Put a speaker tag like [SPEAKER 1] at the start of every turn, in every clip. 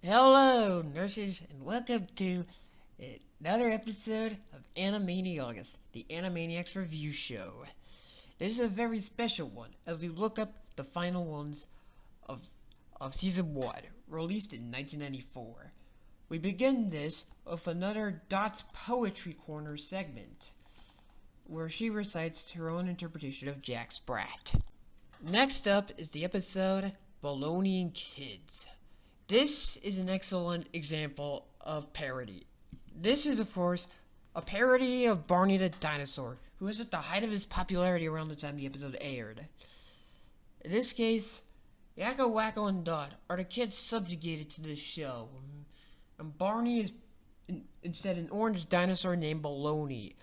[SPEAKER 1] Hello, nurses, and welcome to another episode of Animaniaugust, the Animaniacs review show. This is a very special one as we look up the final ones of, of season 1, released in 1994. We begin this with another Dot's Poetry Corner segment, where she recites her own interpretation of Jack Sprat. Next up is the episode Baloney and Kids. This is an excellent example of parody. This is, of course, a parody of Barney the Dinosaur, who was at the height of his popularity around the time the episode aired. In this case, Yakko, Wacko, and Dot are the kids subjugated to this show, and Barney is instead an orange dinosaur named Baloney,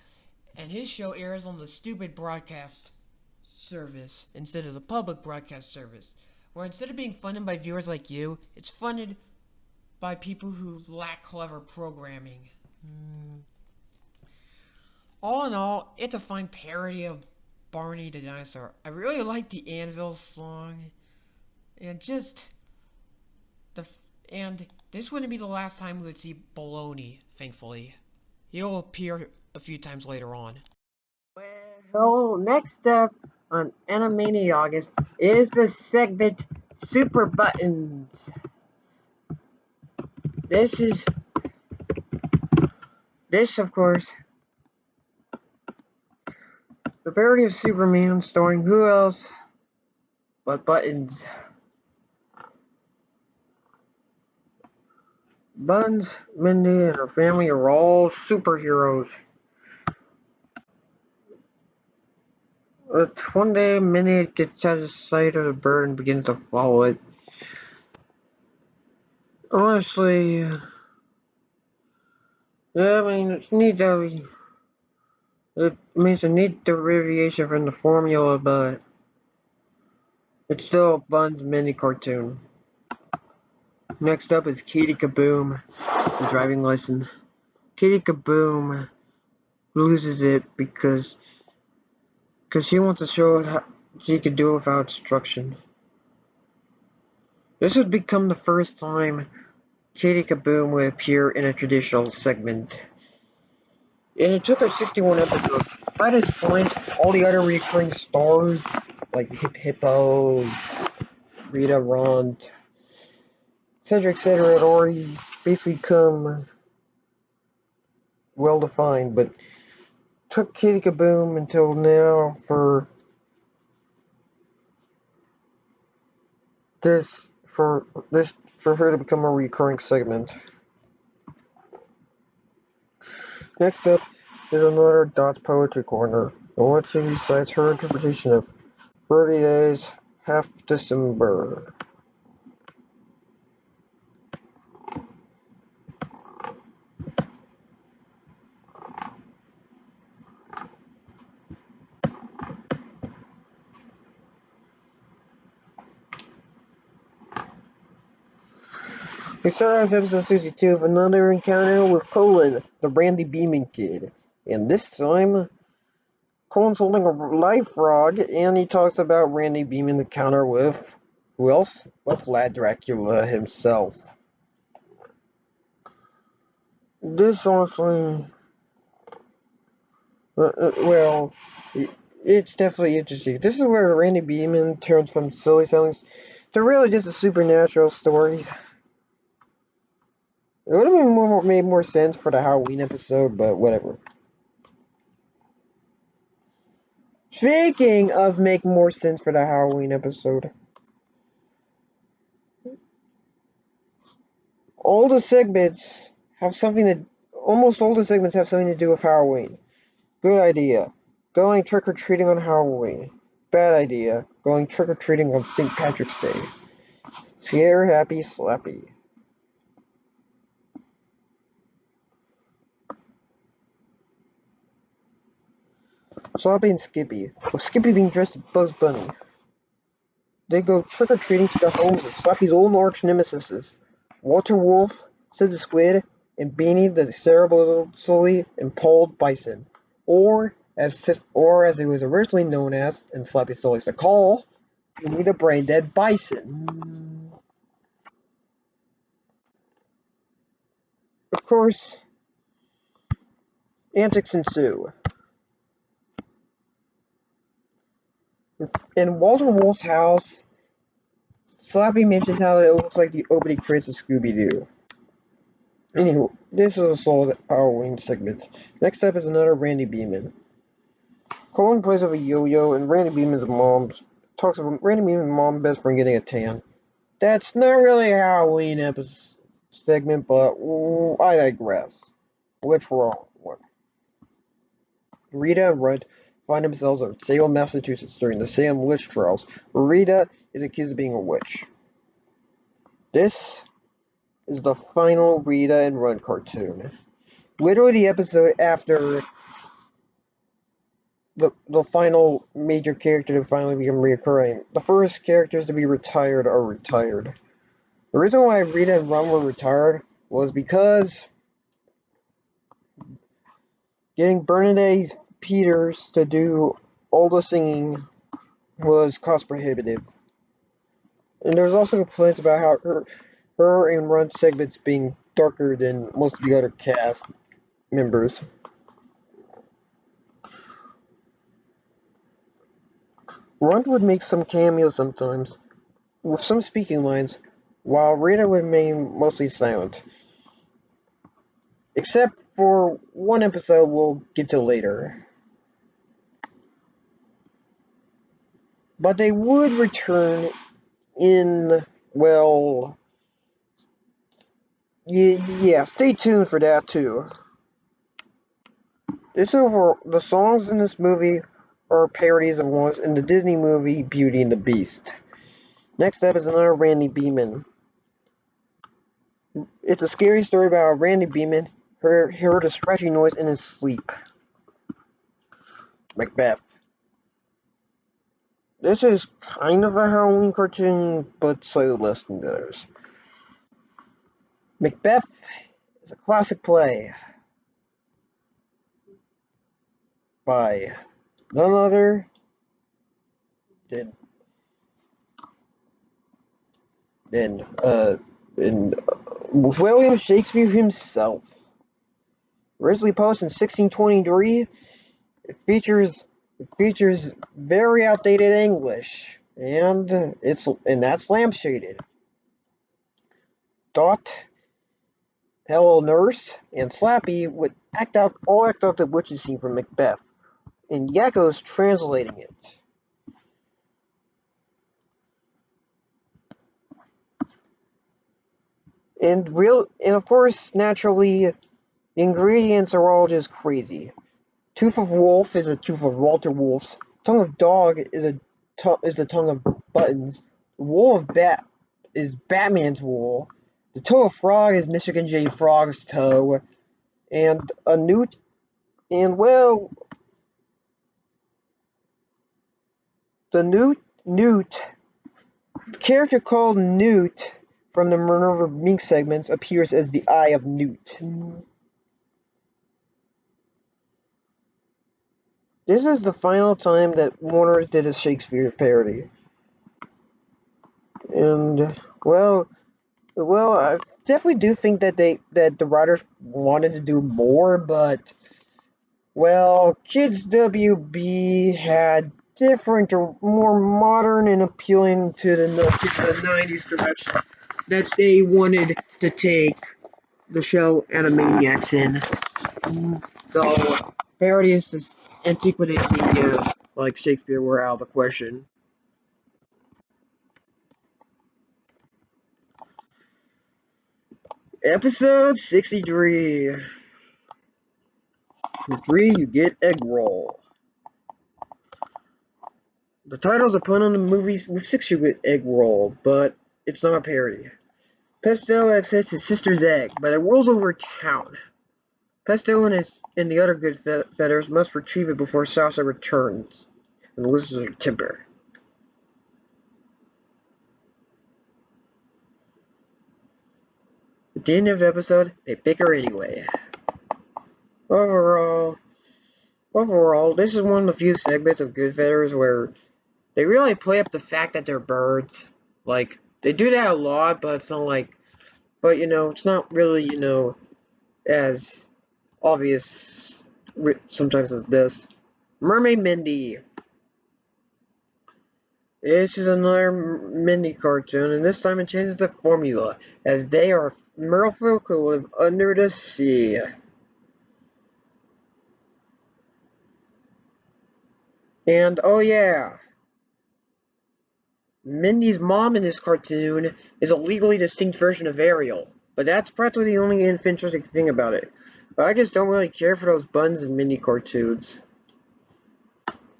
[SPEAKER 1] and his show airs on the stupid broadcast service instead of the public broadcast service, where instead of being funded by viewers like you, it's funded by people who lack clever programming. All in all, it's a fine parody of Barney the Dinosaur. I really like the Anvil song, and just the and this wouldn't be the last time we would see Baloney. Thankfully, he'll appear a few times later on. Well, next up on Animaniaugust is the segment Super Buttons. This is this, of course, the parody of Superman, starring who else but Buttons. Buns, Mindy, and her family are all superheroes. But one day, Minnie gets out of sight of the bird and begins to follow it. Honestly, yeah, I mean, it means a neat derivation from the formula, but it's still a Buns mini cartoon. Next up is Katie Kaboom, the driving lesson. Katie Kaboom loses it because she wants to show how she could do it without instruction. This would become the first time Katie Kaboom would appear in a traditional segment. And it took her 61 episodes. By this point, all the other recurring stars, like Hip Hippos, Rita Ront, etc., had already basically come well defined, but took Katie Kaboom until now this for her to become a recurring segment. Next up is another Dot's Poetry Corner, in which she recites her interpretation of 30 Days, Half December. We start off episode 62 with another encounter with Colin, the Randy Beeman kid. And this time, Colin's holding a life frog, and he talks about Randy Beeman encounter with who else? With Vlad Dracula himself. This honestly, well, it's definitely interesting. This is where Randy Beeman turns from silly songs to really just a supernatural story. It would have made more sense for the Halloween episode, but whatever. Speaking of make more sense for the Halloween episode, all the segments have something to. Almost all the segments have something to do with Halloween. Good idea. Going trick or treating on Halloween. Bad idea. Going trick or treating on St. Patrick's Day. Scare happy slappy. Sloppy and Skippy, with Skippy being dressed as Buzz Bunny. They go trick-or-treating to the homes of Slappy's old arch nemesis, Walter Wolf, Sid the Squid, and Beanie the cerebrally impaled bison, or as he was originally known as, and Slappy still likes to call, Beanie the brain-dead bison.
[SPEAKER 2] course, antics ensue. In Walter Wolf's house, Slappy mentions how it looks like the opening credits of Scooby-Doo. Anywho, this is a solid Halloween segment. Next up is another Randy Beeman. Colin plays with a yo-yo, and Randy Beeman's mom talks about Randy Beeman's mom best friend getting a tan. That's not really a Halloween episode segment, but I digress. Which wrong one? Rita and Rudd find themselves in Salem, Massachusetts during the Salem witch trials, where Rita is accused of being a witch. This is the final Rita and Rudd cartoon. Literally the episode after the final major character to finally become reoccurring. The first characters to be retired are retired. The reason why Rita and Ron were retired was because getting Bernadette Peters to do all the singing was cost prohibitive. And there's also complaints about how her and Ron's segments being darker than most of the other cast members. Ron would make some cameos sometimes, with some speaking lines, while Rita would remain mostly silent. Except for one episode we'll get to later. But they would return in, well, yeah, stay tuned for that too. The songs in this movie are parodies of ones in the Disney movie Beauty and the Beast. Next up is another Randy Beeman. It's a scary story about Randy Beeman heard a scratchy noise in his sleep. Macbeth. This is kind of a Halloween cartoon, but slightly less than the others. Macbeth is a classic play by none other than William Shakespeare himself. Originally published in 1623, it features very outdated English, and that's lampshaded. Dot, Hello Nurse, and Slappy would act out the witches scene from Macbeth, and Yakko's translating it. And of course, naturally, the ingredients are all just crazy. Tooth of wolf is a tooth of Walter Wolf's. Tongue of dog is the tongue of Buttons. The wool of bat is Batman's wool. The toe of frog is Michigan J. Frog's toe. And a newt, and well, the newt character called Newt from the Minerva Mink segments appears as the Eye of Newt. This is the final time that Warner did a Shakespeare parody. And well, I definitely do think that the writers wanted to do more, but well, Kids WB had different or more modern and appealing to the 90s direction that they wanted to take the show Animaniacs in. So parodies to antiquity like Shakespeare were out of the question. Episode 63. For 3, you get egg roll. The title's a pun on the movies. With 6, you get egg roll, but it's not a parody. Pesto accepts his sister's egg, but it rolls over town. Pesto and the other good feathers must retrieve it before Salsa returns and loses her temper. At the end of the episode, they bicker anyway. Overall, this is one of the few segments of Good Feathers where they really play up the fact that they're birds. Like, they do that a lot, but it's not like, but it's not really, as obvious sometimes as this. Mermaid Mindy. This is another Mindy cartoon, and this time it changes the formula, as they are merfolk who live under the sea. And oh yeah, Mindy's mom in this cartoon is a legally distinct version of Ariel, but that's practically the only interesting thing about it. I just don't really care for those Buns and Mindy cartoons.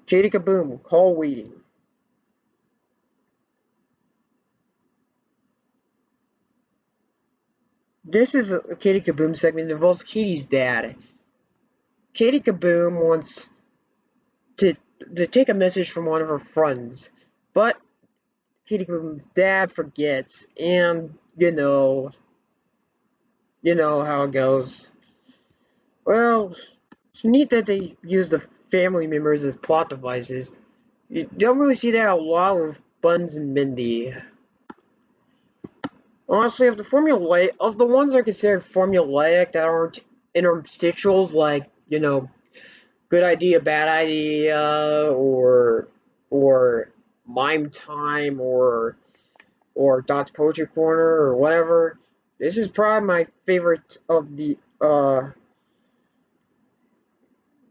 [SPEAKER 2] Katie Kaboom, call waiting. This is a Katie Kaboom segment that involves Katie's dad. Katie Kaboom wants to take a message from one of her friends, but Katie Kaboom's dad forgets, and you know how it goes. Well, it's neat that they use the family members as plot devices. You don't really see that a lot with Buns and Mindy. Honestly, of the ones that are considered formulaic that aren't interstitials, like good idea, bad idea, or mime time, or Dot's Poetry Corner, or whatever. This is probably my favorite of the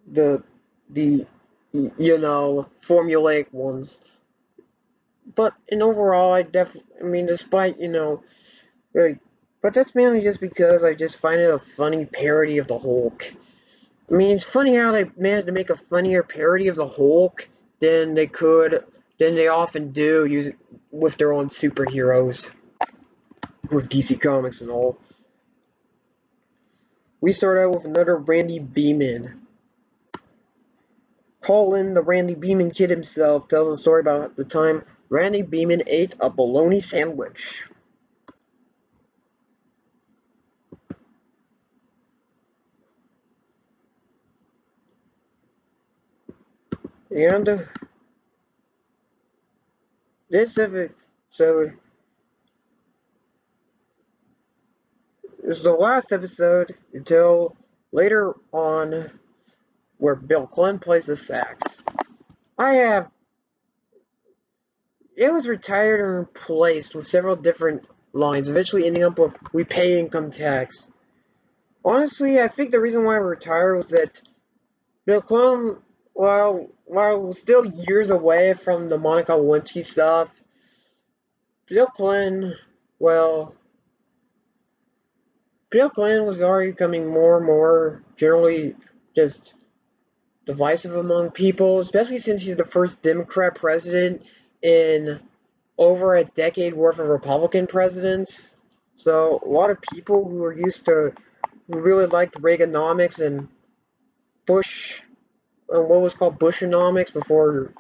[SPEAKER 2] the formulaic ones. But in overall, I mean, despite like, but that's mainly just because I just find it a funny parody of the Hulk. I mean, it's funny how they managed to make a funnier parody of the Hulk than than they often do with their own superheroes, with DC Comics and all. We start out with another Randy Beeman. Colin, the Randy Beeman kid himself, tells a story about the time Randy Beeman ate a bologna sandwich. And this episode so is the last episode until later on, where Bill Clinton plays the sax. I have It was retired and replaced with several different lines, eventually ending up with "We pay income tax." Honestly, I think the reason why I retired was that Bill Clinton, while still years away from the Monica Lewinsky stuff, Bill Clinton, well, Bill Clinton was already becoming more and more generally just divisive among people, especially since he's the first Democrat president in over a decade worth of Republican presidents. So a lot of people who really liked Reaganomics and Bush, what was called Bushonomics before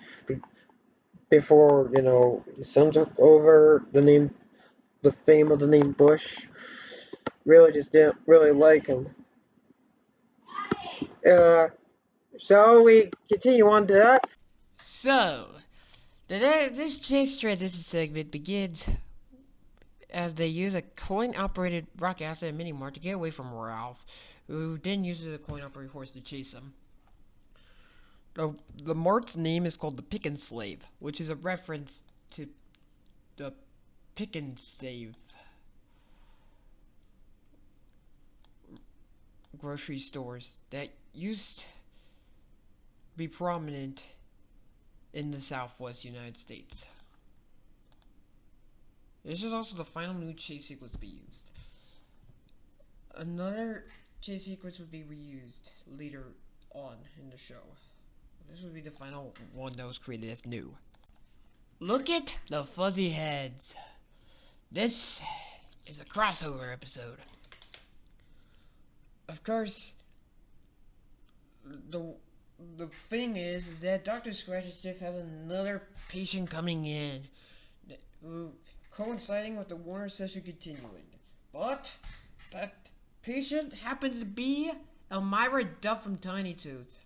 [SPEAKER 2] his son took over the fame of the name Bush, really just didn't really like him. Uh, so we continue on to that.
[SPEAKER 1] So, this chase transition segment begins as they use a coin-operated rock acid mini mart to get away from Ralph, who then uses a coin-operated horse to chase them. The mart's name is called the Pick and Slave, which is a reference to the Pick and Save grocery stores that used to be prominent in the Southwest United States. This is also the final new chase sequence to be used. Another chase sequence would be reused later on in the show. This would be the final one that was created as new. Look at the fuzzy heads. This is a crossover episode. Of course, the thing is that Dr. Scratch's Shift has another patient coming in, coinciding with the Warner session continuing. But that patient happens to be Elmira Duff from Tiny Toons.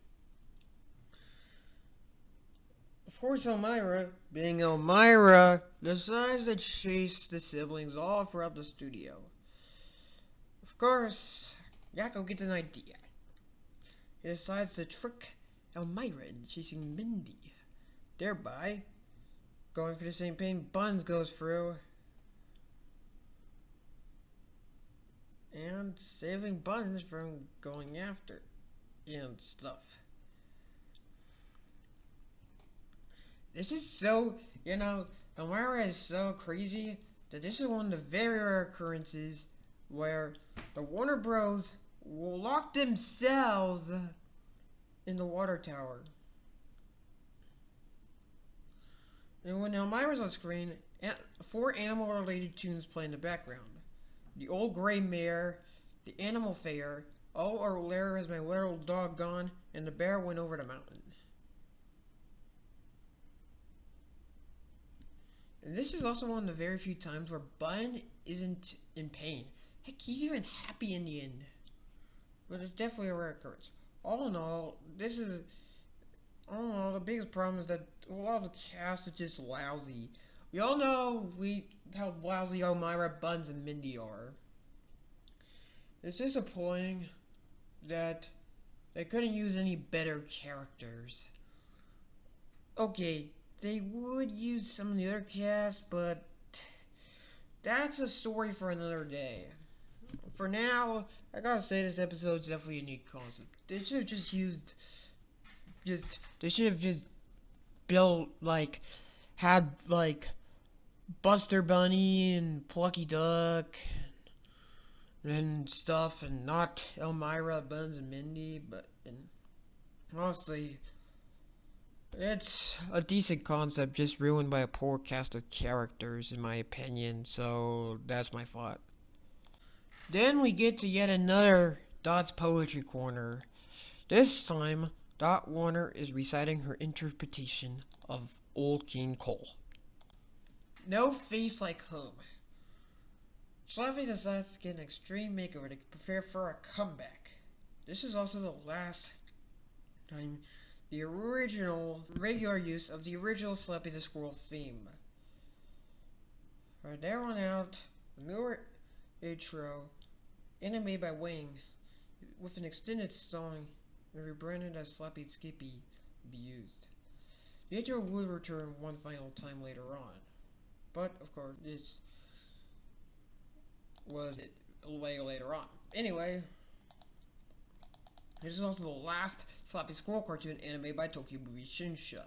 [SPEAKER 1] Of course, Elmira, being Elmira, decides to chase the siblings all throughout the studio. Of course, Yakko gets an idea. He decides to trick Elmira into chasing Mindy, thereby going for the same pain Buns goes through and saving Buns from going after and stuff. This is so, Elmira is so crazy that this is one of the very rare occurrences where the Warner Bros. Will lock themselves in the water tower. And when Elmira's on screen, 4 animal-related tunes play in the background. The Old Gray Mare, the Animal Fair, Oh Where Has My Little Dog Gone, and The Bear Went Over the Mountain. And this is also one of the very few times where Bun isn't in pain. Heck, he's even happy in the end. But it's definitely a rare occurrence. All in all, the biggest problem is that a lot of the cast is just lousy. We all know how lousy Elmira, Buns, and Mindy are. It's disappointing that they couldn't use any better characters. Okay, they would use some of the other cast, but that's a story for another day. For now, I gotta say this episode's definitely a unique concept. They should have just used, they should have just built, had, Buster Bunny and Plucky Duck and stuff, and not Elmira, Buns, and Mindy, and honestly, it's a decent concept, just ruined by a poor cast of characters, in my opinion, so that's my thought. Then we get to yet another Dot's Poetry Corner. This time, Dot Warner is reciting her interpretation of Old King Cole. No face like home. Slappy decides to get an extreme makeover to prepare for a comeback. This is also the last time the original regular use of the original Slappy the Squirrel theme. From there on out, the newer intro, animated by Wing, with an extended song and rebranded as Slappy Skippy, be used. The intro would return one final time later on, but of course this was way later on. Anyway, this is also the last Slappy Squirrel cartoon animated by Tokyo Movie Shinsha.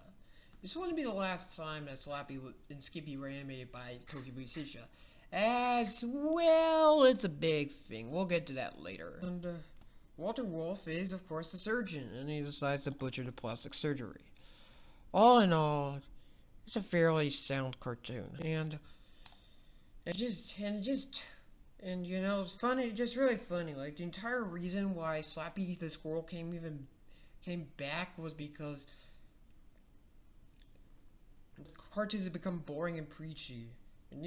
[SPEAKER 1] This wouldn't be the last time that Slappy and Skippy were animated by Tokyo Movie Shinsha. As well, it's a big thing. We'll get to that later. And Walter Wolf is, of course, the surgeon, and he decides to butcher the plastic surgery. All in all, it's a fairly sound cartoon, and it's funny, just really funny. Like, the entire reason why Slappy the Squirrel came back was because cartoons have become boring and preachy, and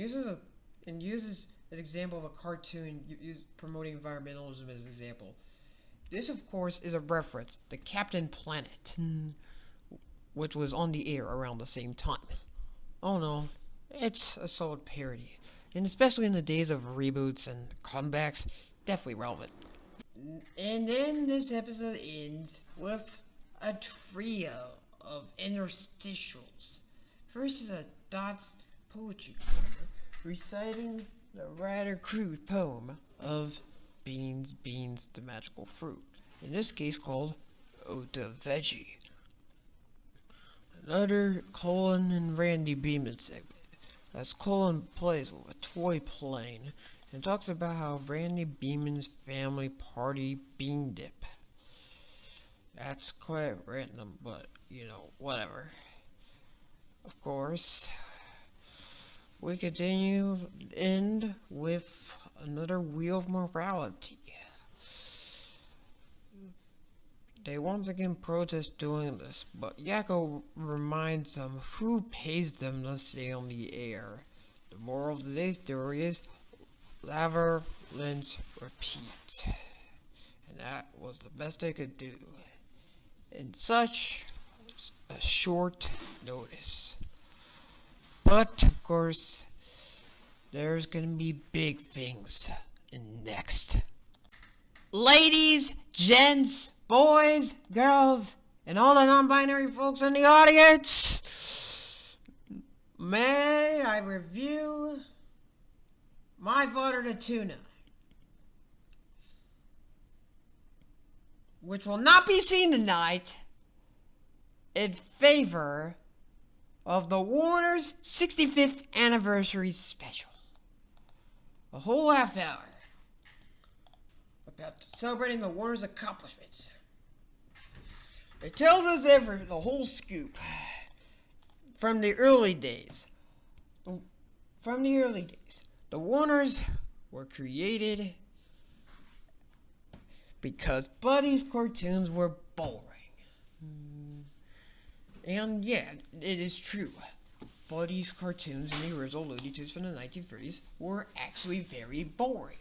[SPEAKER 1] uses an example of a cartoon promoting environmentalism as an example. This, of course, is a reference to Captain Planet, which was on the air around the same time. Oh no, it's a solid parody, and especially in the days of reboots and comebacks, definitely relevant. And then this episode ends with a trio of interstitials. First is a Dot's Poetry Corner, reciting the rather crude poem of Beans, Beans, the Magical Fruit, in this case called Ode to Veggie. Another Colin and Randy Beeman segment, as Colin plays with a toy plane and talks about how Randy Beeman's family party bean dip. That's quite random, but whatever. Of course, we continue to end with another Wheel of Morality. They once again protest doing this, but Yakko reminds them who pays them to stay on the air. The moral of today's story is laver, rinse, repeat. And that was the best they could do in such a short notice. But, of course, there's gonna be big things next. ladies, gents, boys, girls, and all the non-binary folks in the audience, may I review my fodder to tuna, which will not be seen tonight, in favor of the Warner's 65th anniversary special. A whole half hour about celebrating the Warner's accomplishments. It tells us the whole scoop from the early days. The Warners were created because Buddy's cartoons were boring. And yeah, it is true. Buddy's cartoons and the original Looney Tunes from the 1930s were actually very boring.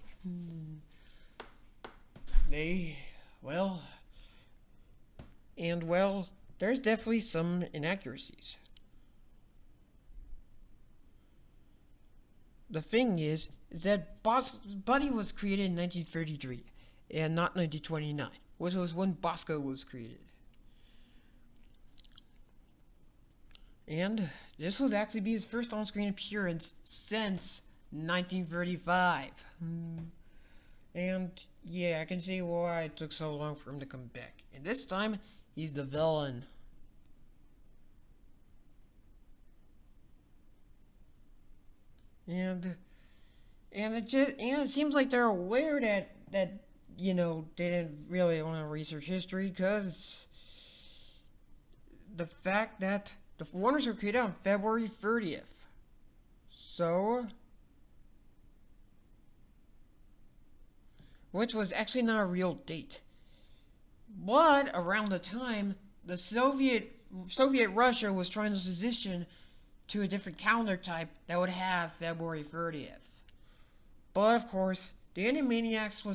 [SPEAKER 1] There's definitely some inaccuracies. The thing is that Buddy was created in 1933 and not 1929, which was when Bosco was created. And this would actually be his first on-screen appearance since 1935. And yeah, I can see why it took so long for him to come back. And this time, he's the villain. And it seems like they're aware that they didn't really want to research history, because the fact that the Warners were created on February 30th. So, which was actually not a real date. But around the time, the Soviet Russia was trying to transition to a different calendar type that would have February 30th. But of course, the Animaniacs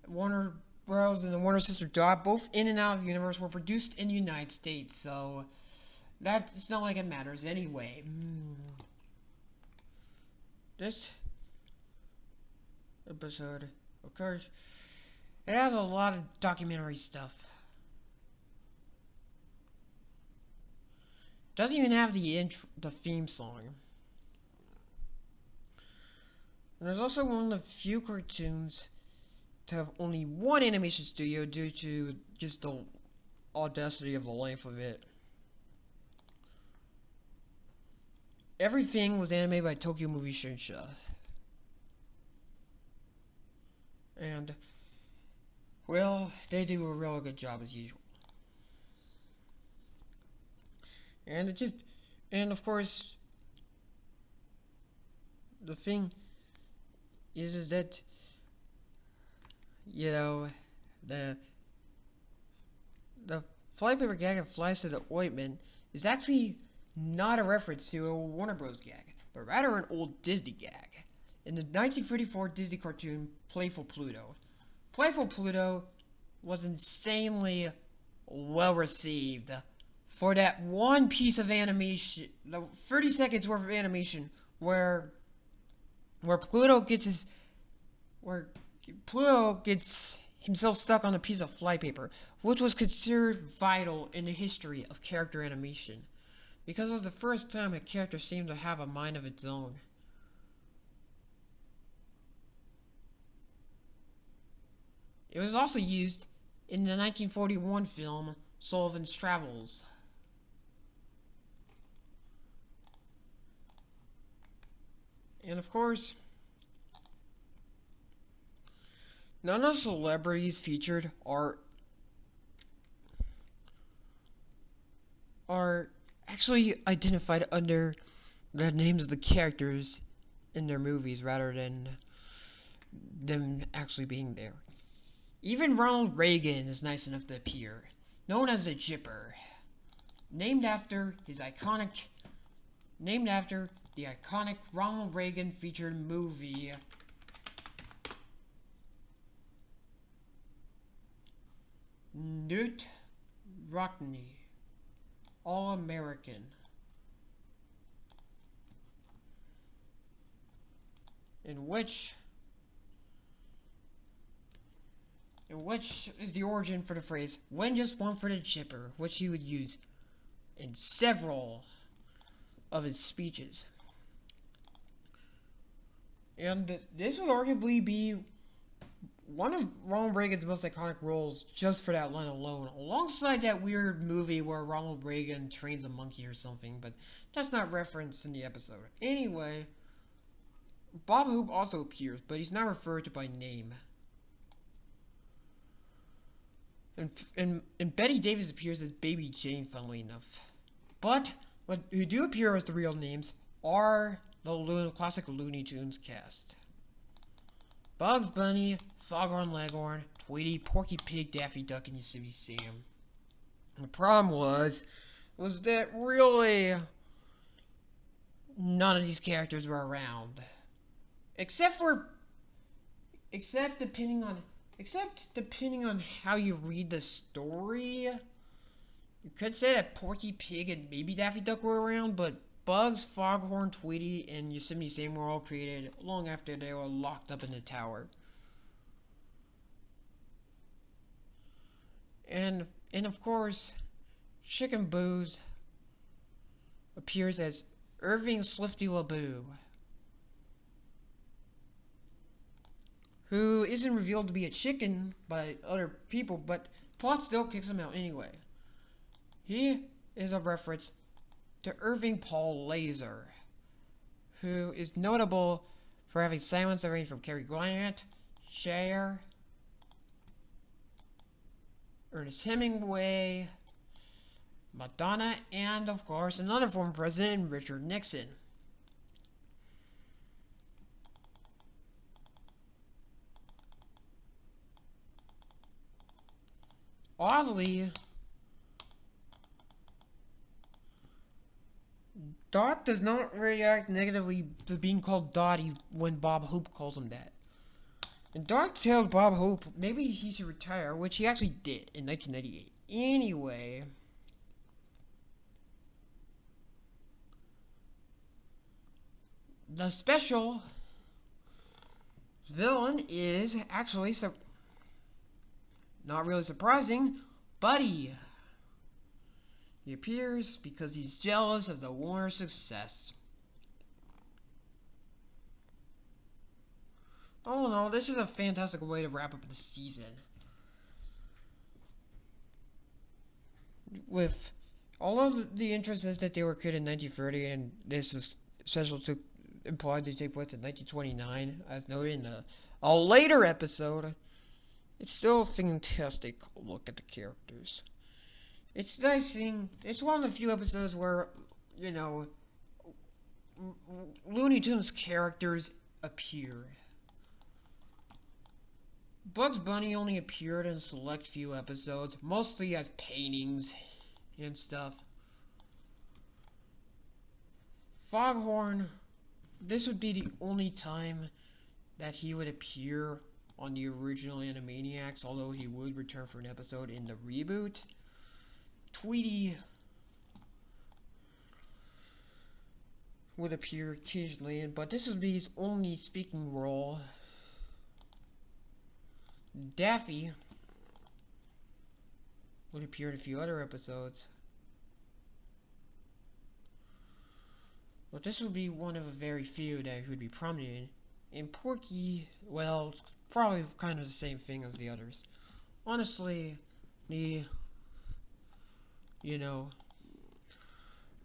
[SPEAKER 1] Warner Bros. And the Warner Sister Dot, both in and out of the universe, were produced in the United States, so it's not like it matters anyway. This episode, of course, it has a lot of documentary stuff. Doesn't even have the theme song. And there's also one of the few cartoons to have only one animation studio due to just the audacity of the length of it. Everything was animated by Tokyo Movie Shinsha. And, well, they do a real good job as usual. And of course, the thing is that, the flypaper gag that flies to the ointment is actually not a reference to a Warner Bros. Gag, but rather an old Disney gag. In the 1934 Disney cartoon Playful Pluto, Playful Pluto was insanely well received for that one piece of animation, the 30 seconds worth of animation, where Pluto gets himself stuck on a piece of flypaper, which was considered vital in the history of character animation, because it was the first time a character seemed to have a mind of its own. It was also used in the 1941 film Sullivan's Travels. And of course, none of the celebrities featured are actually identified under the names of the characters in their movies rather than them actually being there. Even Ronald Reagan is nice enough to appear, known as the Jipper, named after the iconic Ronald Reagan featured movie Newt Rockney, All-American, in which And which is the origin for the phrase, when just one for the chipper, which he would use in several of his speeches. And this would arguably be one of Ronald Reagan's most iconic roles just for that line alone, alongside that weird movie where Ronald Reagan trains a monkey or something, but that's not referenced in the episode. Anyway, Bob Hope also appears, but he's not referred to by name. And Betty Davis appears as Baby Jane, funnily enough. But what who do appear as the real names are the classic Looney Tunes cast. Bugs Bunny, Foghorn Leghorn, Tweety, Porky Pig, Daffy Duck, and Yosemite Sam. And the problem was that really none of these characters were around. Except depending on how you read the story. You could say that Porky Pig and maybe Daffy Duck were around, but Bugs, Foghorn, Tweety, and Yosemite Sam were all created long after they were locked up in the tower. And of course, Chicken Booze appears as Irving Slifty LeBoo, who isn't revealed to be a chicken by other people, but plot still kicks him out anyway. He is a reference to Irving Paul Laser, who is notable for having silence arranged from Cary Grant, Cher, Ernest Hemingway, Madonna, and of course another former president, Richard Nixon. Oddly, Dot does not react negatively to being called Dottie when Bob Hope calls him that. And Dot tells Bob Hope maybe he should retire, which he actually did in 1998. Anyway, the special villain is actually not really surprising, Buddy. He appears because he's jealous of the Warner's success. Oh no, this is a fantastic way to wrap up the season. With all of the interests that they were created in 1930, and this is special to implied to take place in 1929, as noted in a later episode, it's still a fantastic look at the characters. It's nice seeing. It's one of the few episodes where, Looney Tunes characters appear. Bugs Bunny only appeared in a select few episodes, mostly as paintings and stuff. Foghorn, this would be the only time that he would appear on the original Animaniacs, although he would return for an episode in the reboot. Tweety would appear occasionally, but this would be his only speaking role. Daffy would appear in a few other episodes. But this would be one of a very few that would be prominent. And Porky, well, probably kind of the same thing as the others. Honestly, I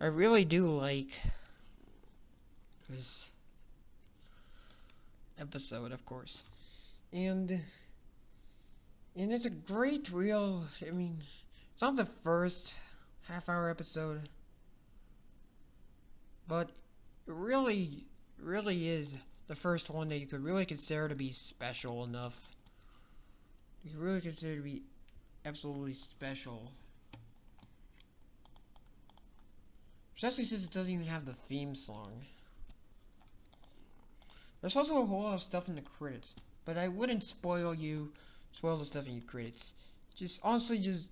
[SPEAKER 1] really do like this episode, of course. And it's a great it's not the first half-hour episode, but it really is the first one that you could really consider to be special enough. You could really consider to be absolutely special. Especially since it doesn't even have the theme song. There's also a whole lot of stuff in the credits, but I wouldn't spoil the stuff in your credits. Just honestly, just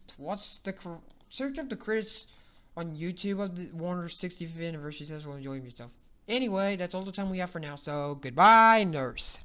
[SPEAKER 1] search up the credits on YouTube of the Warner 65th anniversary special and enjoy yourself. Anyway, that's all the time we have for now, so goodbye, nurse.